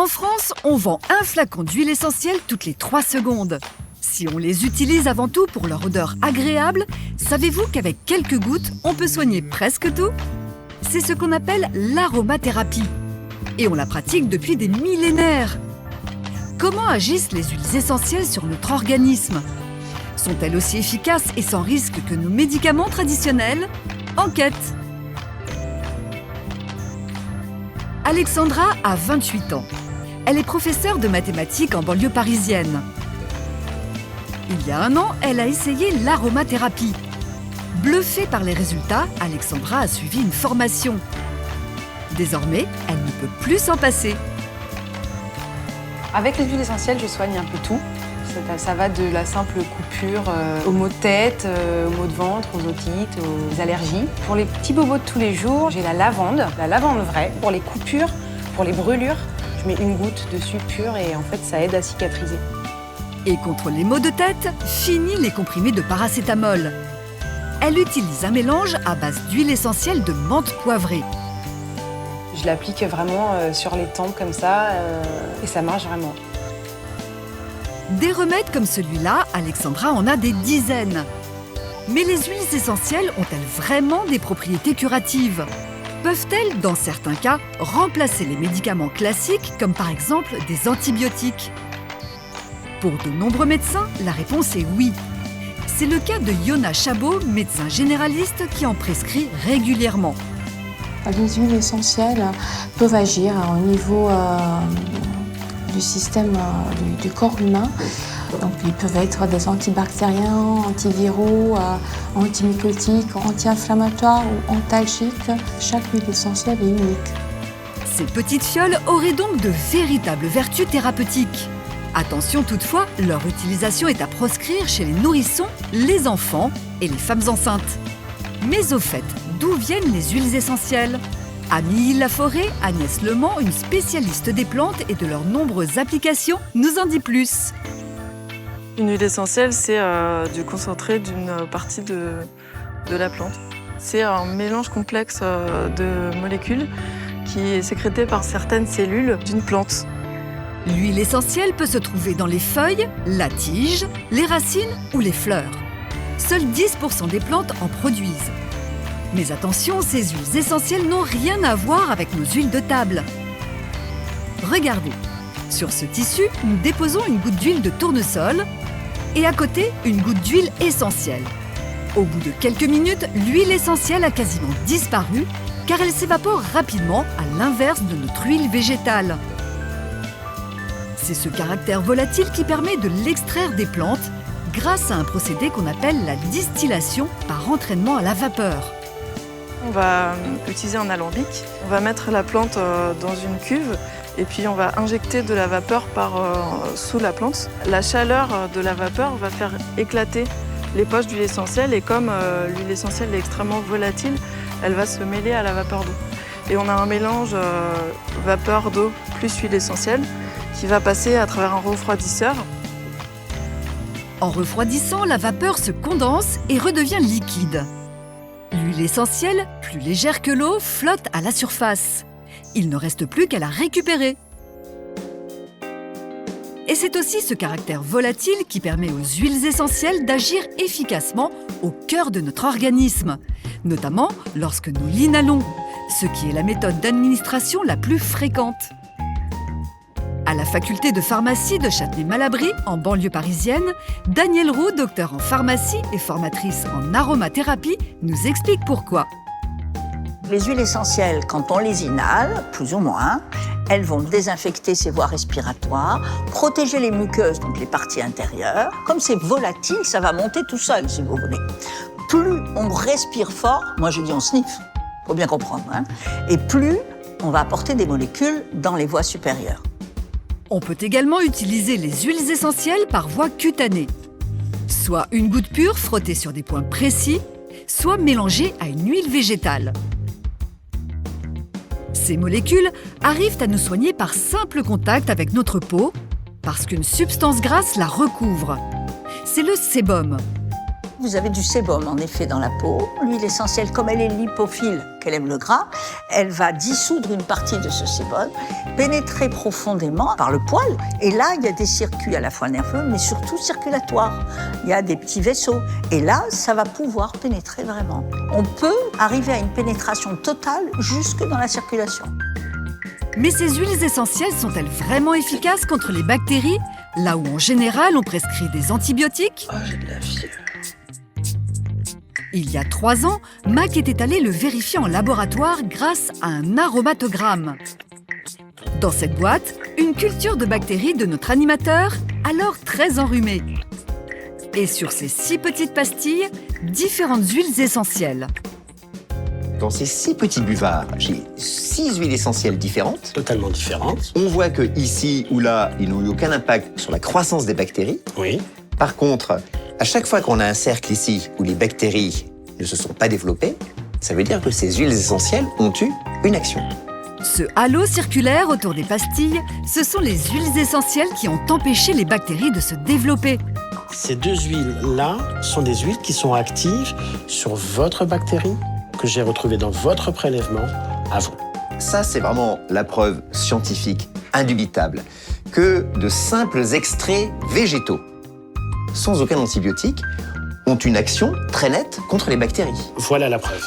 En France, on vend un flacon d'huile essentielle toutes les 3 secondes. Si on les utilise avant tout pour leur odeur agréable, savez-vous qu'avec quelques gouttes, on peut soigner presque tout? C'est ce qu'on appelle l'aromathérapie. Et on la pratique depuis des millénaires. Comment agissent les huiles essentielles sur notre organisme? Sont-elles aussi efficaces et sans risque que nos médicaments traditionnels? Enquête! Alexandra a 28 ans. Elle est professeure de mathématiques en banlieue parisienne. Il y a 1 an, elle a essayé l'aromathérapie. Bluffée par les résultats, Alexandra a suivi une formation. Désormais, elle ne peut plus s'en passer. Avec les huiles essentielles, je soigne un peu tout. Ça va de la simple coupure aux maux de tête, aux maux de ventre, aux otites, aux allergies. Pour les petits bobos de tous les jours, j'ai la lavande vraie. Pour les coupures, pour les brûlures, je mets une goutte dessus pure et en fait ça aide à cicatriser. Et contre les maux de tête, fini les comprimés de paracétamol. Elle utilise un mélange à base d'huile essentielle de menthe poivrée. Je l'applique vraiment sur les tempes comme ça et ça marche vraiment. Des remèdes comme celui-là, Alexandra en a des dizaines. Mais les huiles essentielles ont-elles vraiment des propriétés curatives? Peuvent-elles, dans certains cas, remplacer les médicaments classiques, comme par exemple des antibiotiques? Pour de nombreux médecins, la réponse est oui. C'est le cas de Yona Chabot, médecin généraliste qui en prescrit régulièrement. Les huiles essentielles peuvent agir au niveau du système du corps humain. Donc, ils peuvent être des antibactériens, antiviraux, antimycotiques, anti-inflammatoires ou antalgiques. Chaque huile essentielle est unique. Ces petites fioles auraient donc de véritables vertus thérapeutiques. Attention toutefois, leur utilisation est à proscrire chez les nourrissons, les enfants et les femmes enceintes. Mais au fait, d'où viennent les huiles essentielles? Amélie Laforêt, Agnès Lemans, une spécialiste des plantes et de leurs nombreuses applications, nous en dit plus. Une huile essentielle, c'est du concentré d'une partie de la plante. C'est un mélange complexe de molécules qui est sécrété par certaines cellules d'une plante. L'huile essentielle peut se trouver dans les feuilles, la tige, les racines ou les fleurs. Seuls 10% des plantes en produisent. Mais attention, ces huiles essentielles n'ont rien à voir avec nos huiles de table. Regardez, sur ce tissu, nous déposons une goutte d'huile de tournesol et à côté, une goutte d'huile essentielle. Au bout de quelques minutes, l'huile essentielle a quasiment disparu car elle s'évapore rapidement à l'inverse de notre huile végétale. C'est ce caractère volatile qui permet de l'extraire des plantes grâce à un procédé qu'on appelle la distillation par entraînement à la vapeur. On va utiliser un alambic, on va mettre la plante dans une cuve et puis on va injecter de la vapeur sous la plante. La chaleur de la vapeur va faire éclater les poches d'huile essentielle et comme l'huile essentielle est extrêmement volatile, elle va se mêler à la vapeur d'eau. Et on a un mélange vapeur d'eau plus huile essentielle qui va passer à travers un refroidisseur. En refroidissant, la vapeur se condense et redevient liquide. L'huile essentielle, plus légère que l'eau, flotte à la surface. Il ne reste plus qu'à la récupérer. Et c'est aussi ce caractère volatile qui permet aux huiles essentielles d'agir efficacement au cœur de notre organisme, notamment lorsque nous l'inhalons, ce qui est la méthode d'administration la plus fréquente. À la faculté de pharmacie de Châtenay-Malabry, en banlieue parisienne, Danielle Roux, docteure en pharmacie et formatrice en aromathérapie, nous explique pourquoi. Les huiles essentielles, quand on les inhale, plus ou moins, elles vont désinfecter ses voies respiratoires, protéger les muqueuses, donc les parties intérieures. Comme c'est volatile, ça va monter tout seul, si vous voulez. Plus on respire fort, moi je dis on sniffe, faut bien comprendre, hein, et plus on va apporter des molécules dans les voies supérieures. On peut également utiliser les huiles essentielles par voie cutanée. Soit une goutte pure frottée sur des points précis, soit mélangée à une huile végétale. Ces molécules arrivent à nous soigner par simple contact avec notre peau, parce qu'une substance grasse la recouvre. C'est le sébum. Vous avez du sébum, en effet, dans la peau. L'huile essentielle, comme elle est lipophile, qu'elle aime le gras, elle va dissoudre une partie de ce sébum, pénétrer profondément par le poil. Et là, il y a des circuits à la fois nerveux, mais surtout circulatoires. Il y a des petits vaisseaux. Et là, ça va pouvoir pénétrer vraiment. On peut arriver à une pénétration totale jusque dans la circulation. Mais ces huiles essentielles sont-elles vraiment efficaces contre les bactéries, là où en général on prescrit des antibiotiques? J'ai de la fièvre. Il y a 3 ans, Mac était allé le vérifier en laboratoire grâce à un aromatogramme. Dans cette boîte, une culture de bactéries de notre animateur, alors très enrhumé. Et sur ces 6 petites pastilles, différentes huiles essentielles. Dans ces 6 petits buvards, j'ai 6 huiles essentielles différentes. Totalement différentes. On voit que ici ou là, ils n'ont eu aucun impact sur la croissance des bactéries. Oui. Par contre, à chaque fois qu'on a un cercle ici où les bactéries ne se sont pas développées, ça veut dire que ces huiles essentielles ont eu une action. Ce halo circulaire autour des pastilles, ce sont les huiles essentielles qui ont empêché les bactéries de se développer. Ces 2 huiles-là sont des huiles qui sont actives sur votre bactérie que j'ai retrouvée dans votre prélèvement à vous. Ça, c'est vraiment la preuve scientifique indubitable que de simples extraits végétaux, sans aucun antibiotique, ont une action très nette contre les bactéries. Voilà la preuve.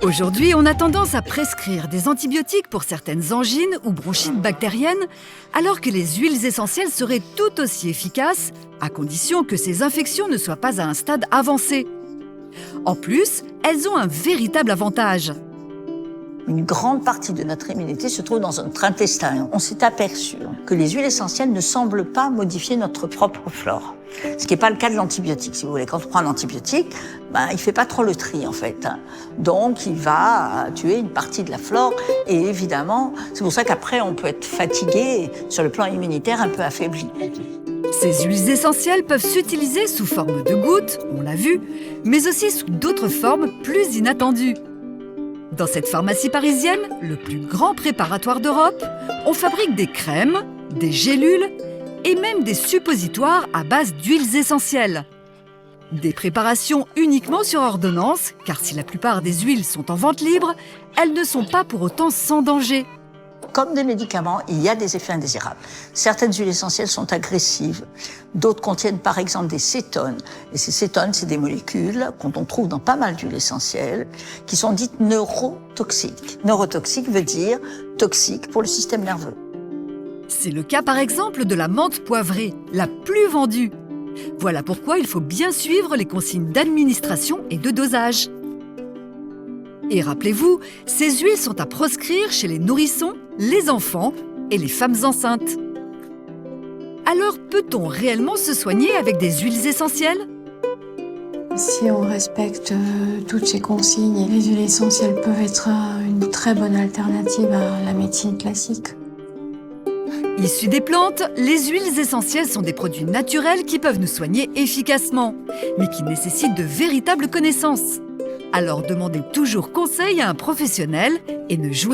Aujourd'hui, on a tendance à prescrire des antibiotiques pour certaines angines ou bronchites bactériennes, alors que les huiles essentielles seraient tout aussi efficaces, à condition que ces infections ne soient pas à un stade avancé. En plus, elles ont un véritable avantage. Une grande partie de notre immunité se trouve dans notre intestin. On s'est aperçu que les huiles essentielles ne semblent pas modifier notre propre flore. Ce qui n'est pas le cas de l'antibiotique, si vous voulez. Quand on prend un antibiotique, il ne fait pas trop le tri, en fait. Donc, il va tuer une partie de la flore. Et évidemment, c'est pour ça qu'après, on peut être fatigué, sur le plan immunitaire, un peu affaibli. Ces huiles essentielles peuvent s'utiliser sous forme de gouttes, on l'a vu, mais aussi sous d'autres formes plus inattendues. Dans cette pharmacie parisienne, le plus grand préparatoire d'Europe, on fabrique des crèmes, des gélules et même des suppositoires à base d'huiles essentielles. Des préparations uniquement sur ordonnance, car si la plupart des huiles sont en vente libre, elles ne sont pas pour autant sans danger. Comme des médicaments, il y a des effets indésirables. Certaines huiles essentielles sont agressives. D'autres contiennent par exemple des cétones. Et ces cétones, c'est des molécules qu'on trouve dans pas mal d'huiles essentielles, qui sont dites neurotoxiques. Neurotoxique veut dire toxique pour le système nerveux. C'est le cas par exemple de la menthe poivrée, la plus vendue. Voilà pourquoi il faut bien suivre les consignes d'administration et de dosage. Et rappelez-vous, ces huiles sont à proscrire chez les nourrissons, les enfants et les femmes enceintes. Alors, peut-on réellement se soigner avec des huiles essentielles? Si on respecte toutes ces consignes, les huiles essentielles peuvent être une très bonne alternative à la médecine classique. Issues des plantes, les huiles essentielles sont des produits naturels qui peuvent nous soigner efficacement, mais qui nécessitent de véritables connaissances. Alors demandez toujours conseil à un professionnel et ne jouez